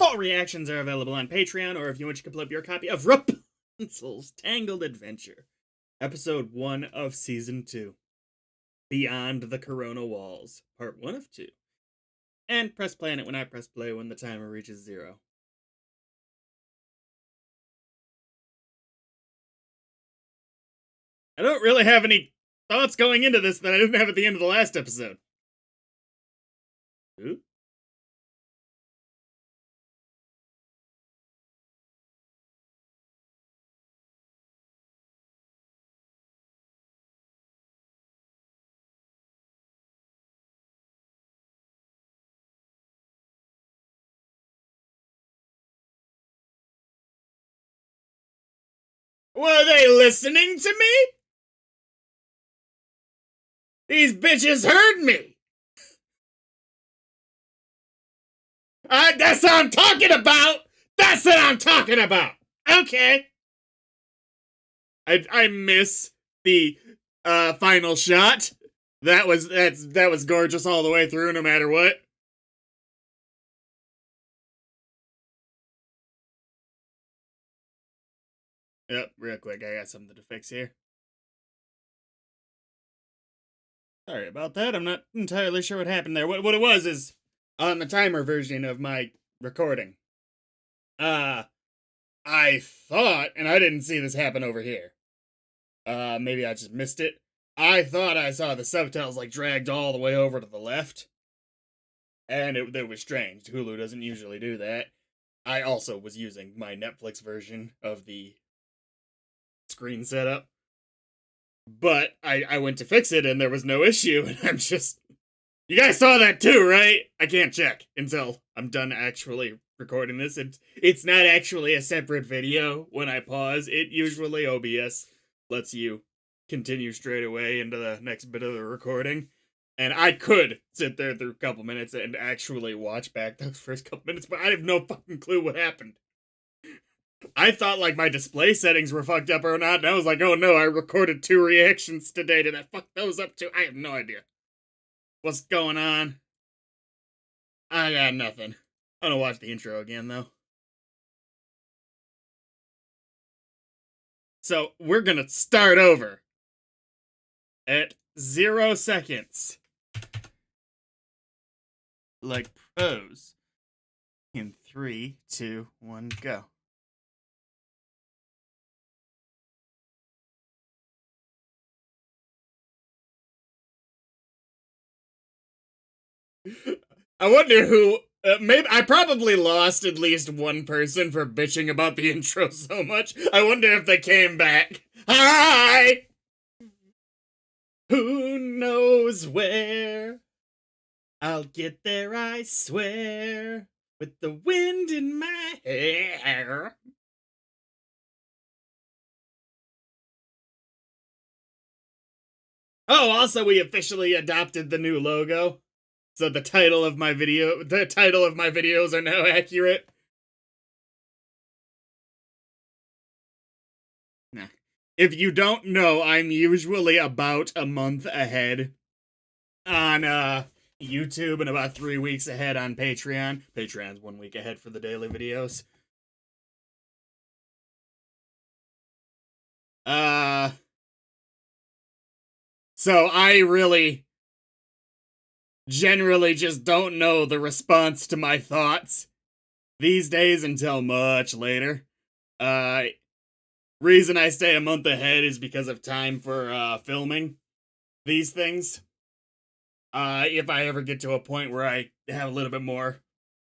All reactions are available on Patreon, or if you want, you can pull up your copy of Rapunzel's Tangled Adventure, Episode 1 of Season 2, Beyond the Corona Walls, Part 1 of 2. And press play on it when I press play when the timer reaches 0. I don't really have any thoughts going into this that I didn't have at the end of the last episode. Ooh. Were they listening to me? These bitches heard me! That's what I'm talking about! That's what I'm talking about! Okay. I miss the final shot. That was gorgeous all the way through, no matter what. Yep, real quick, I got something to fix here. Sorry about that. I'm not entirely sure what happened there. What it was is on the timer version of my recording. I thought, and I didn't see this happen over here. Maybe I just missed it. I thought I saw the subtitles like dragged all the way over to the left. And it was strange. Hulu doesn't usually do that. I also was using my Netflix version of the screen setup. But I went to fix it and there was no issue, and I'm just... You guys saw that too, right? I can't check until I'm done actually recording this. It's not actually a separate video when I pause. It usually, OBS lets you continue straight away into the next bit of the recording. And I could sit there through a couple minutes and actually watch back those first couple minutes, but I have no fucking clue what happened. I thought like my display settings were fucked up or not, and I was like, oh no, I recorded 2 reactions today. Did I fuck those up too? I have no idea. What's going on? I got nothing. I'm gonna watch the intro again though. So we're gonna start over at 0 seconds. Like pros. In 3, 2, 1, go. I wonder who. Maybe I probably lost at least one person for bitching about the intro so much. I wonder if they came back. Hi! Who knows where? I'll get there, I swear, with the wind in my hair. Oh, also, we officially adopted the new logo. So the title of my videos are now accurate. Nah. If you don't know, I'm usually about a month ahead on YouTube and about 3 weeks ahead on Patreon. Patreon's 1 week ahead for the daily videos. So I really generally just don't know the response to my thoughts these days until much later. Reason I stay a month ahead is because of time for filming these things. If I ever get to a point where I have a little bit more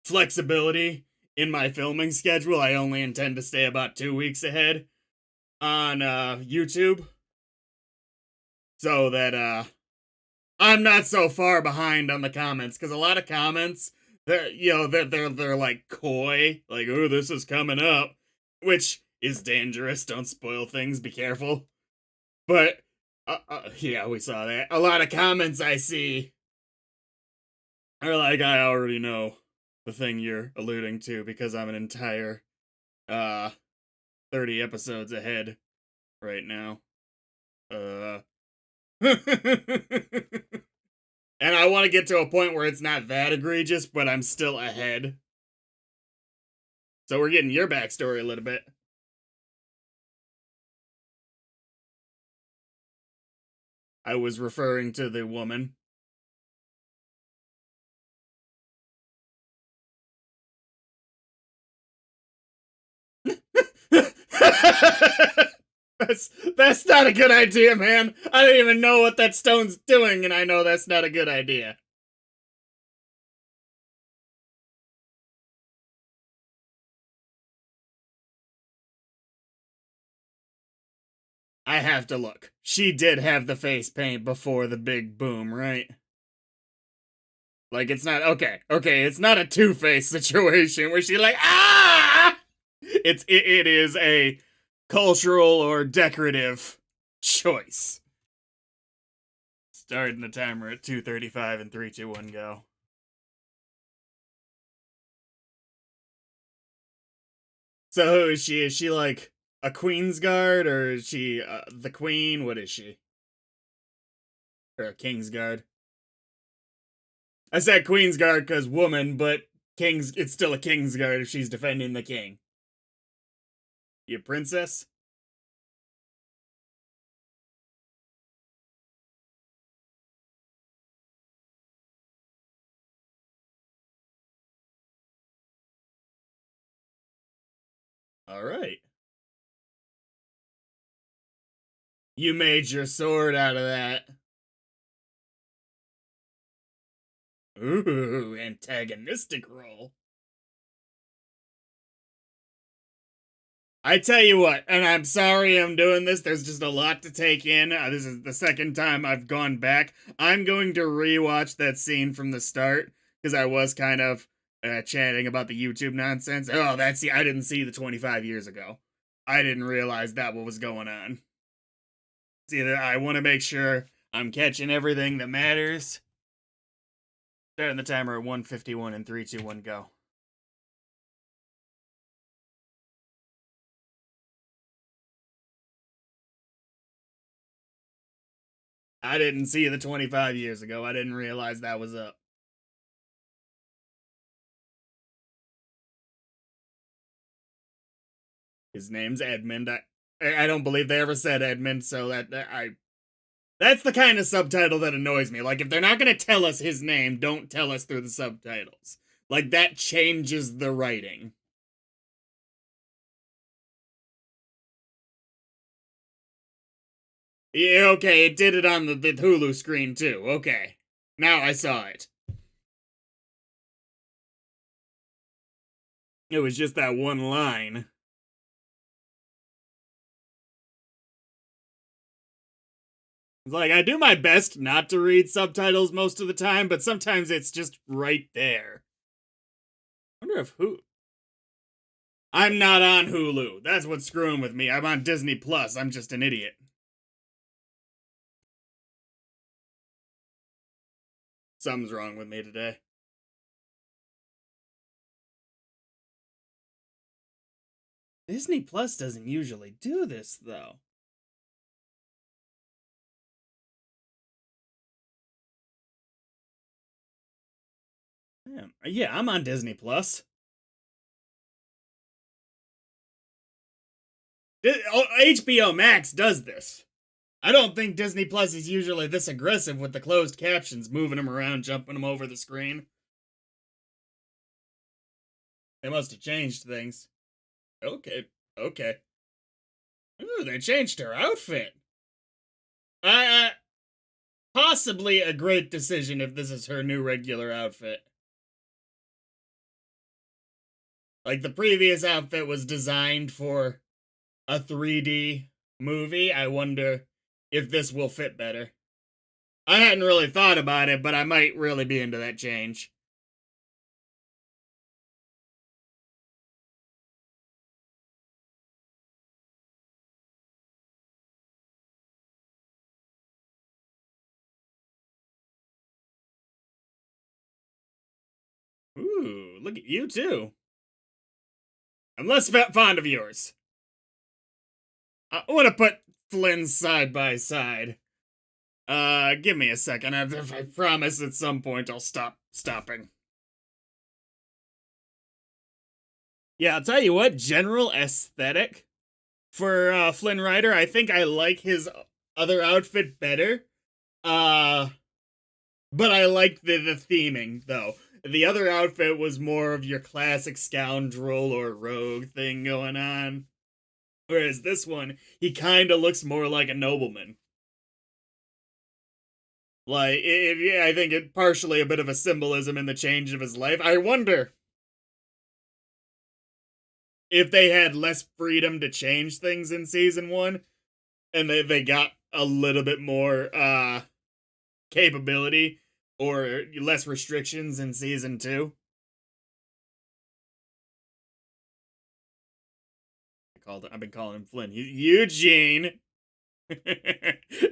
flexibility in my filming schedule, I only intend to stay about 2 weeks ahead on YouTube, so that I'm not so far behind on the comments, because a lot of comments, they're like coy, like, oh, this is coming up, which is dangerous. Don't spoil things, be careful. But yeah, we saw that. A lot of comments I see are like, I already know the thing you're alluding to because I'm an entire 30 episodes ahead right now. And I want to get to a point where it's not that egregious, but I'm still ahead. So we're getting your backstory a little bit. I was referring to the woman. that's not a good idea, man. I don't even know what that stone's doing, and I know that's not a good idea. I have to look. She did have the face paint before the big boom, right? Like, it's not okay. Okay, it's not a Two-Face situation where she like ah. It is a cultural or decorative choice. Starting the timer at 2:35 and 3, 2, 1, go. So who is she? Is she like a Queen's Guard, or is she the Queen? What is she? Or a King's Guard? I said Queen's Guard because woman, but King's. It's still a King's Guard if she's defending the king. You princess? All right. You made your sword out of that. Ooh, antagonistic role. I tell you what, and I'm sorry I'm doing this. There's just a lot to take in. This is the second time I've gone back. I'm going to rewatch that scene from the start because I was kind of chatting about the YouTube nonsense. Oh, I didn't see the 25 years ago. I didn't realize that what was going on. It's either I want to make sure I'm catching everything that matters. Starting the timer at 1:51 and 3, 2, 1, go. I didn't see the 25 years ago. I didn't realize that was up. His name's Edmund. I don't believe they ever said Edmund, so that's the kind of subtitle that annoys me. Like, if they're not going to tell us his name, don't tell us through the subtitles. Like, that changes the writing. Yeah, okay, it did it on the Hulu screen too. Okay. Now I saw it. It was just that one line. It's like, I do my best not to read subtitles most of the time, but sometimes it's just right there. I wonder if who. I'm not on Hulu. That's what's screwing with me. I'm on Disney Plus. I'm just an idiot. Something's wrong with me today. Disney Plus doesn't usually do this, though. Damn. Yeah, I'm on Disney Plus. HBO Max does this. I don't think Disney Plus is usually this aggressive with the closed captions, moving them around, jumping them over the screen. They must have changed things. Okay, okay. Ooh, they changed her outfit. Uh, Possibly a great decision if this is her new regular outfit. Like, the previous outfit was designed for a 3D movie. I wonder if this will fit better. I hadn't really thought about it, but I might really be into that change. Ooh, look at you too. I'm less fond of yours. I want to put Flynn's side by side. Give me a second. I promise at some point I'll stop stopping. Yeah, I'll tell you what, general aesthetic for Flynn Rider, I think I like his other outfit better. Uh but I like the theming though. The other outfit was more of your classic scoundrel or rogue thing going on. Whereas this one, he kind of looks more like a nobleman. Like, yeah, I think it partially a bit of a symbolism in the change of his life. I wonder if they had less freedom to change things in season one, and they got a little bit more capability or less restrictions in season two. I've been calling him Flynn. Eugene.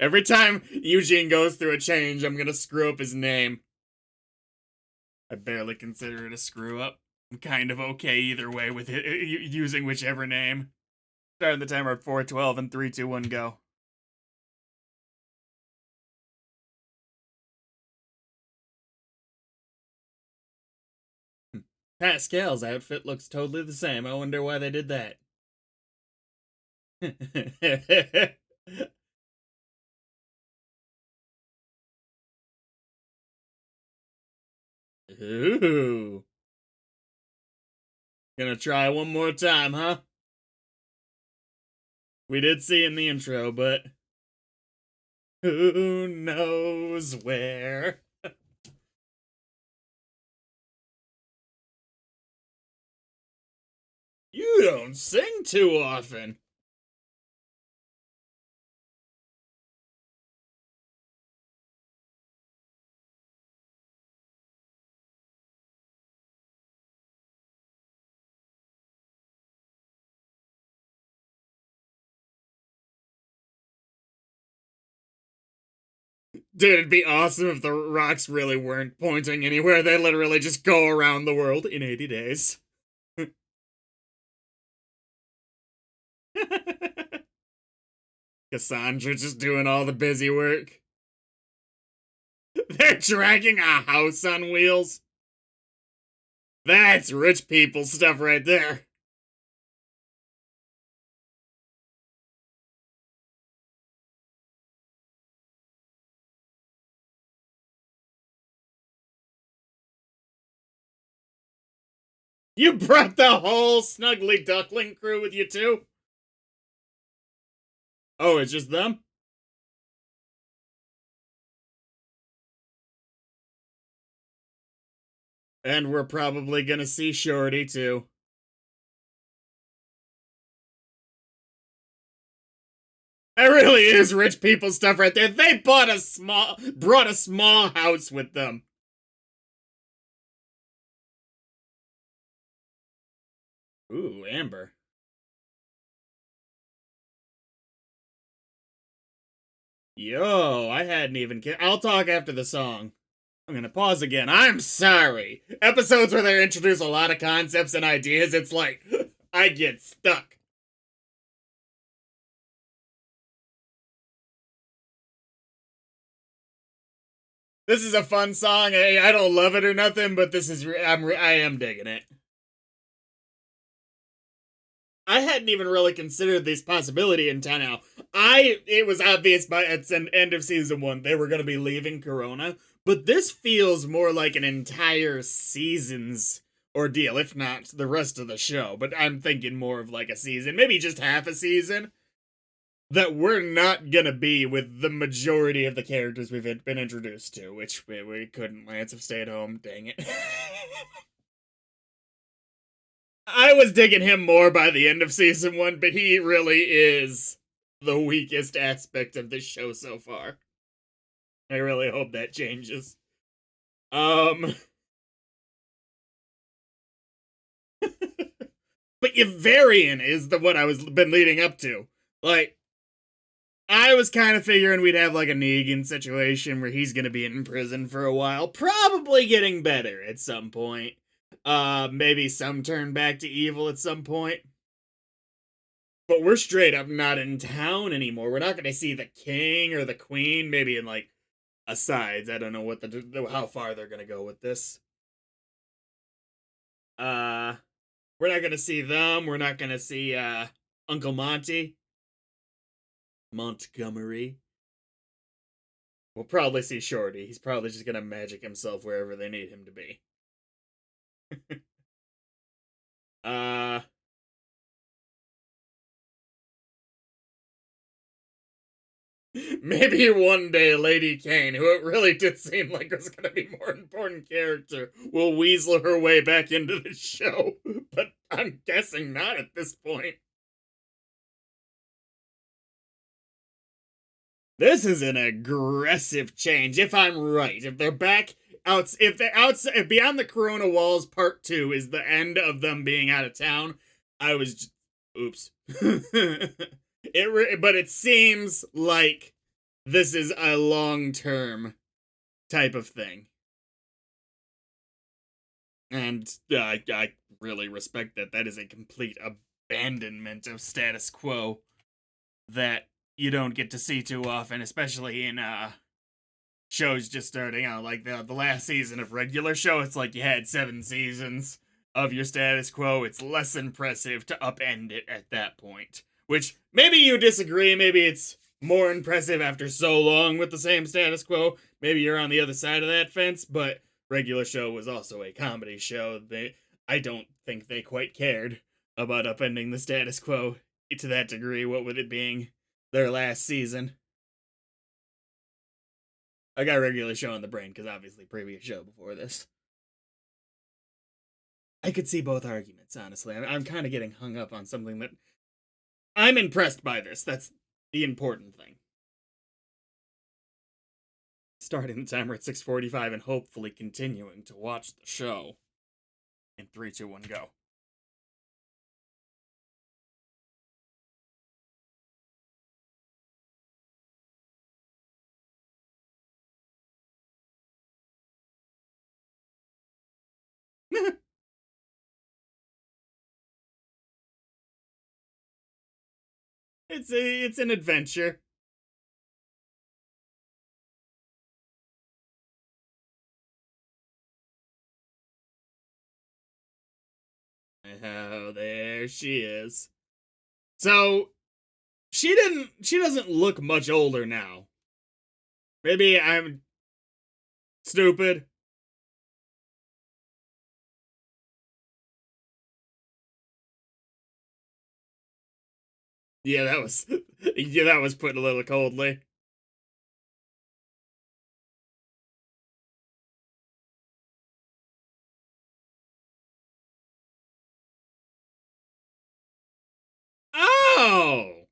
Every time Eugene goes through a change, I'm gonna screw up his name. I barely consider it a screw up. I'm kind of okay either way with it, using whichever name. Starting the timer at 4:12 and 3, 2, 1, go. Pascal's outfit looks totally the same. I wonder why they did that. Ooh. Gonna try one more time, huh? We did see in the intro, but who knows where? You don't sing too often. Dude, it'd be awesome if the rocks really weren't pointing anywhere. They literally just go around the world in 80 days. Cassandra just doing all the busy work. They're dragging a house on wheels. That's rich people stuff right there. You brought the whole Snuggly Duckling crew with you too? Oh, it's just them? And we're probably gonna see Shorty too. That really is rich people stuff right there. They brought a small house with them. Ooh, Amber. Yo, I hadn't even. I'll talk after the song. I'm gonna pause again. I'm sorry. Episodes where they introduce a lot of concepts and ideas, it's like, I get stuck. This is a fun song. I don't love it or nothing, but this is. I am digging it. I hadn't even really considered this possibility until now. It was obvious by at the end of season one they were going to be leaving Corona, but this feels more like an entire season's ordeal, if not the rest of the show. But I'm thinking more of like a season, maybe just half a season, that we're not gonna be with the majority of the characters we've been introduced to, which we couldn't. Lance have stayed home. Dang it. I was digging him more by the end of season one, but he really is the weakest aspect of this show so far. I really hope that changes. Um, but Yvarian is the what I was been leading up to. Like, I was kind of figuring we'd have like a Negan situation where he's gonna be in prison for a while, probably getting better at some point. Maybe some turn back to evil at some point. But we're straight up not in town anymore. We're not going to see the king or the queen. Maybe in like asides. I don't know what how far they're going to go with this. Uh, We're not gonna see them. We're not gonna see Uncle Monty. Montgomery. We'll probably see Shorty. He's probably just gonna magic himself wherever they need him to be. uh Maybe one day Lady Kane, who it really did seem like was going to be a more important character, will weasel her way back into the show. But I'm guessing not at this point. This is an aggressive change, if I'm right. If they're back out, if they're outside, if Beyond the Corona Walls Part 2 is the end of them being out of town, I was just, oops. But it seems like this is a long-term type of thing. And I really respect that. That is a complete abandonment of status quo that you don't get to see too often, especially in shows just starting out. Like the last season of regular show, it's like you had 7 seasons of your status quo. It's less impressive to upend it at that point. Which maybe you disagree. Maybe it's more impressive after so long with the same status quo. Maybe you're on the other side of that fence, but regular show was also a comedy show. I don't think they quite cared about upending the status quo to that degree. What with it being their last season. I got regular show on the brain because obviously previous show before this. I could see both arguments, honestly. I'm kind of getting hung up on something that I'm impressed by this. That's the important thing. Starting the timer at 6:45 and hopefully continuing to watch the show. In 3, 2, 1, go. It's an adventure. Oh, there she is. So she doesn't look much older now. Maybe I'm stupid. Yeah, that was yeah, that was put a little coldly. Oh,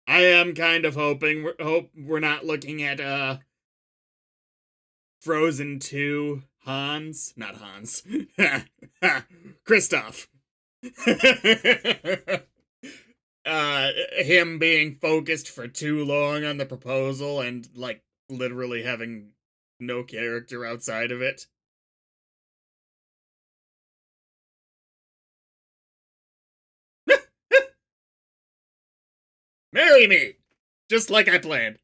I am kind of hope we're not looking at Frozen 2 Hans, not Hans. Kristoff. Him being focused for too long on the proposal and like literally having no character outside of it. Marry me, just like I planned.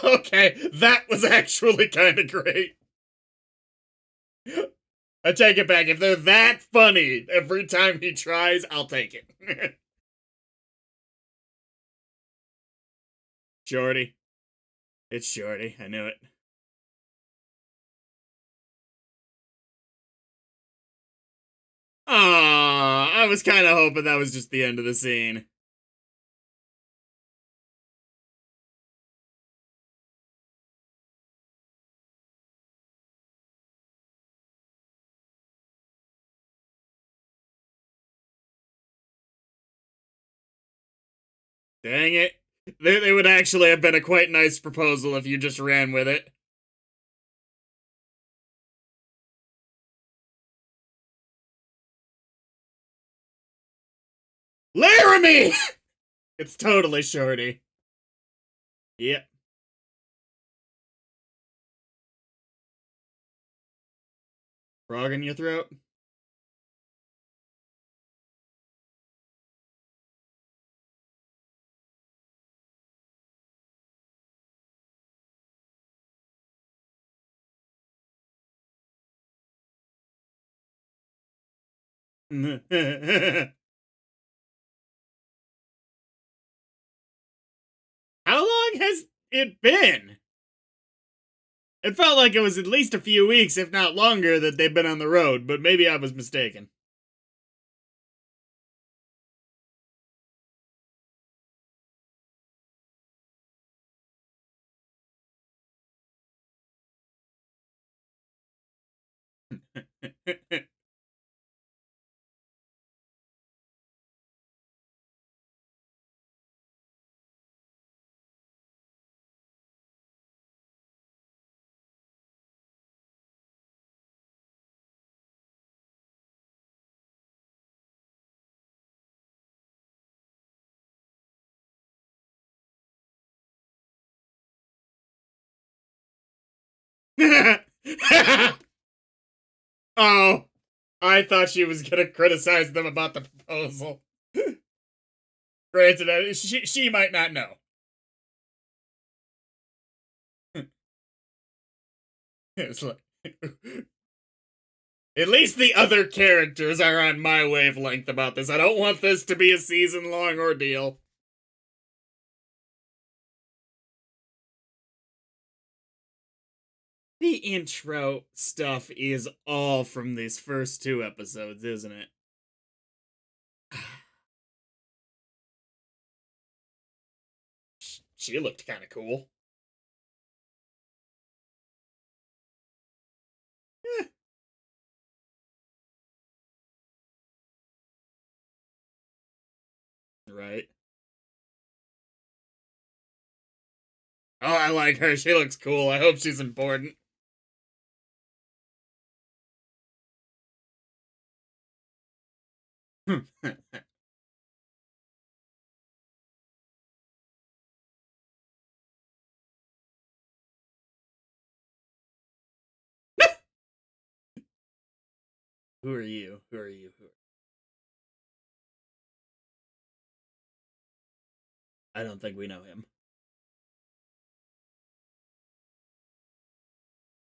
Okay, that was actually kind of great. I take it back. If they're that funny every time he tries, I'll take it. Shorty. It's Shorty. I knew it. Ah, I was kind of hoping that was just the end of the scene. Dang it. They would actually have been a quite nice proposal if you just ran with it. Laramie! It's totally Shorty. Yep. Frog in your throat? How long has it been? It felt like it was at least a few weeks, if not longer, that they've been on the road, but maybe I was mistaken. Oh, I thought she was gonna criticize them about the proposal. Granted, she might not know. It's like, at least the other characters are on my wavelength about this. I don't want this to be a season-long ordeal. The intro stuff is all from these first two episodes, isn't it? She looked kind of cool. Eh, right. Oh, I like her. She looks cool. I hope she's important. Who are you? Who are you? I don't think we know him.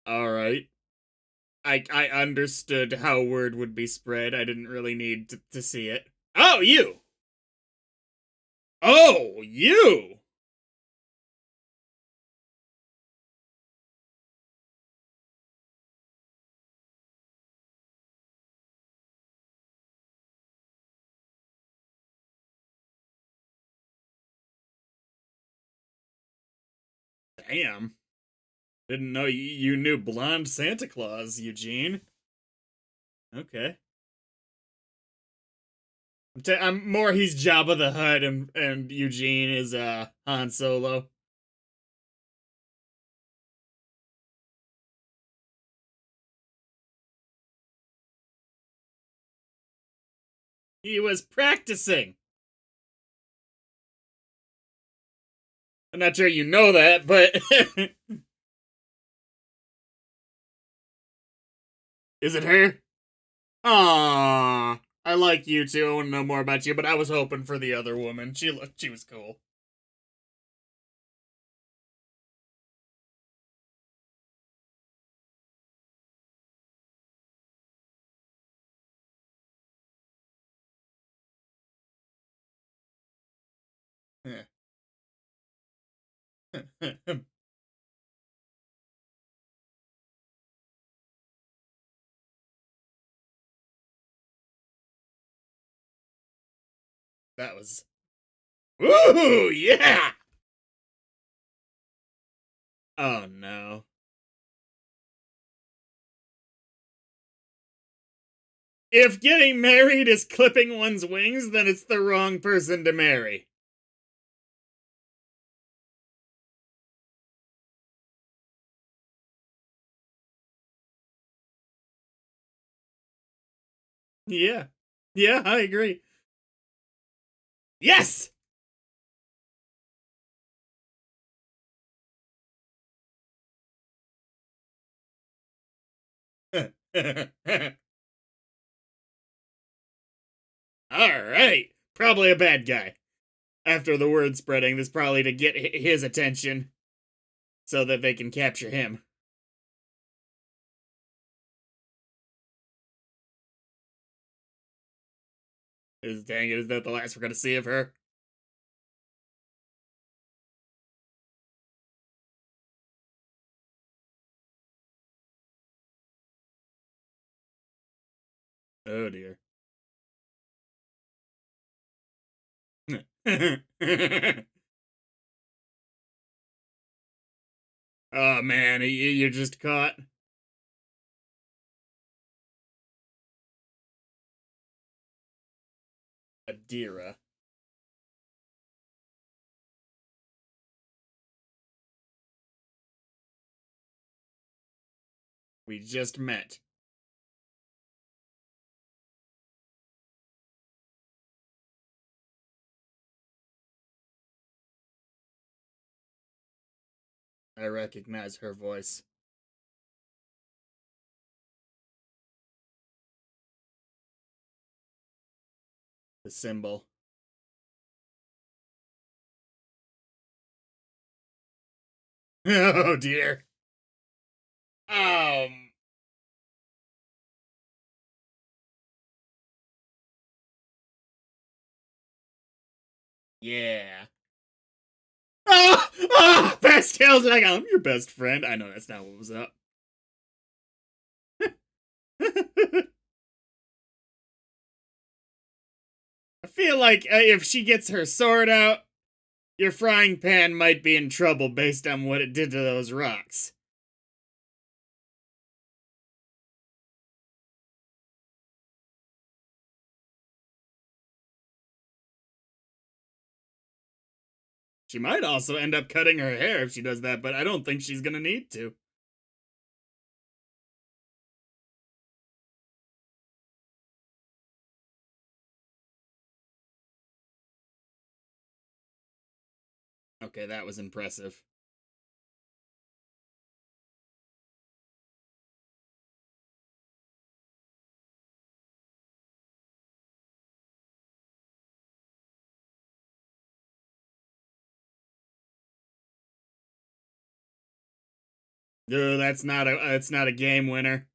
All right. I understood how word would be spread. I didn't really need to see it. Oh, you! Oh, you! Damn. Didn't know you knew blonde Santa Claus, Eugene. Okay. I'm more he's Jabba the Hutt and Eugene is Han Solo. He was practicing. I'm not sure you know that, but is it her? Aww. I like you too. I want to know more about you, but I was hoping for the other woman. She was cool. that was. Ooh, yeah! Oh no. If getting married is clipping one's wings, then it's the wrong person to marry. Yeah. Yeah, I agree. Yes! Alright. Probably a bad guy. After the word spreading, this probably to get his attention so that they can capture him. Dang it, is that the last we're gonna see of her? Oh dear. Oh man, you're just caught. Adira. We just met. I recognize her voice. The symbol. Oh dear. Um. Yeah. Oh, oh, Pascal's like, I'm your best friend. I know that's not what was up. I feel like if she gets her sword out, your frying pan might be in trouble based on what it did to those rocks. She might also end up cutting her hair if she does that, but I don't think she's gonna need to. Okay, that was impressive. No, that's not a game winner.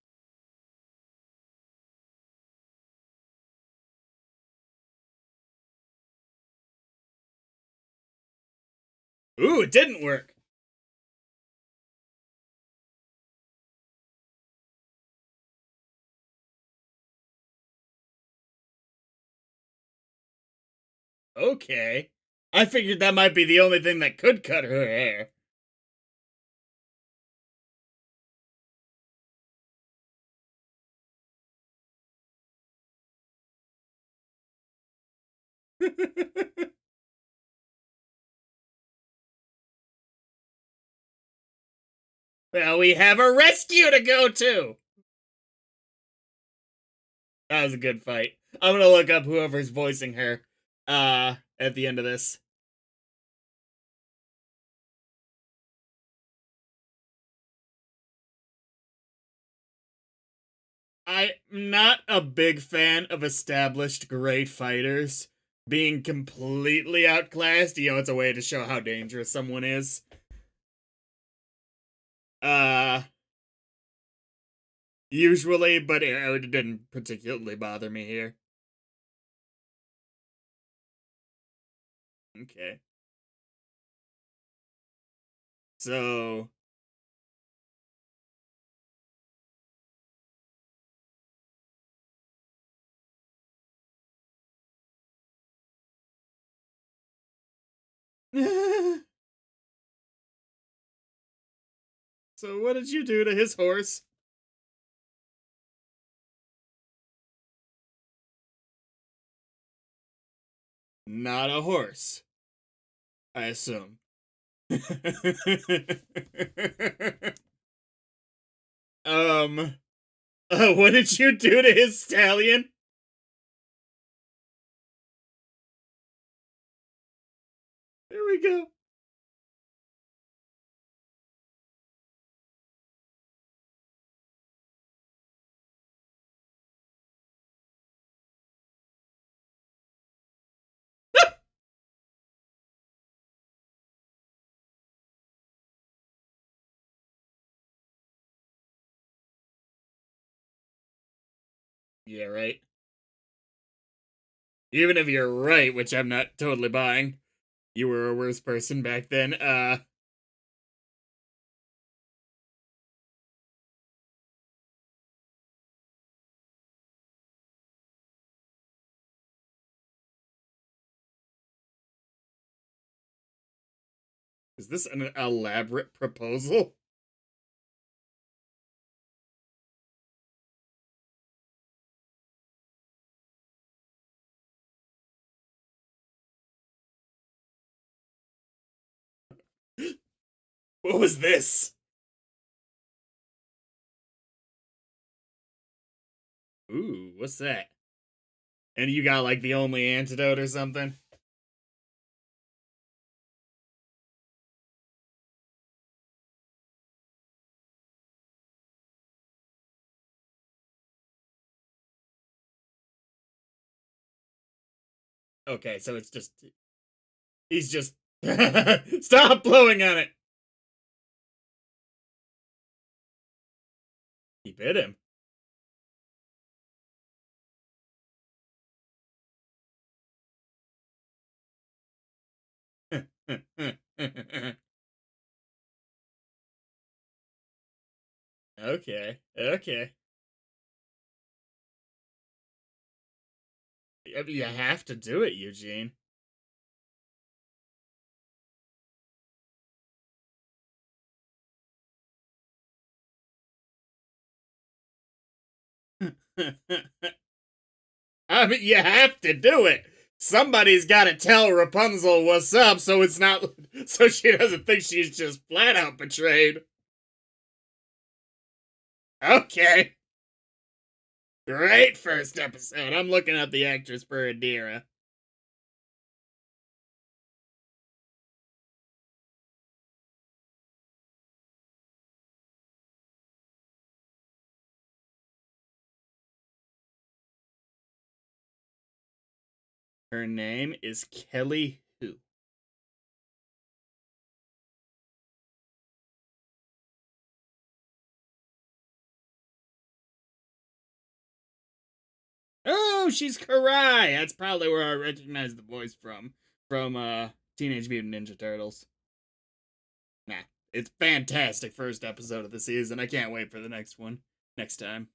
Ooh, it didn't work. Okay. I figured that might be the only thing that could cut her hair. Well, we have a rescue to go to. That was a good fight. I'm gonna look up whoever's voicing her at the end of this. I'm not a big fan of established great fighters being completely outclassed. It's a way to show how dangerous someone is. Uh Usually, but it didn't particularly bother me here. Okay. So So what did you do to his horse? Not a horse, I assume. um what did you do to his stallion? There we go. Yeah, right. Even if you're right, which I'm not totally buying, you were a worse person back then. Is this an elaborate proposal? What was this? Ooh, what's that? And you got like the only antidote or something? Okay, so it's just he's just stop blowing on it. He bit him. Okay, okay. I mean, you have to do it, Eugene. I mean, you have to do it. Somebody's got to tell Rapunzel what's up, so it's not so she doesn't think she's just flat out betrayed. Okay, great first episode. I'm looking up the actress for Adira. Her name is Kelly Who. Oh, she's Karai. That's probably where I recognize the voice from Teenage Mutant Ninja Turtles. Nah, it's fantastic first episode of the season. I can't wait for the next one next time.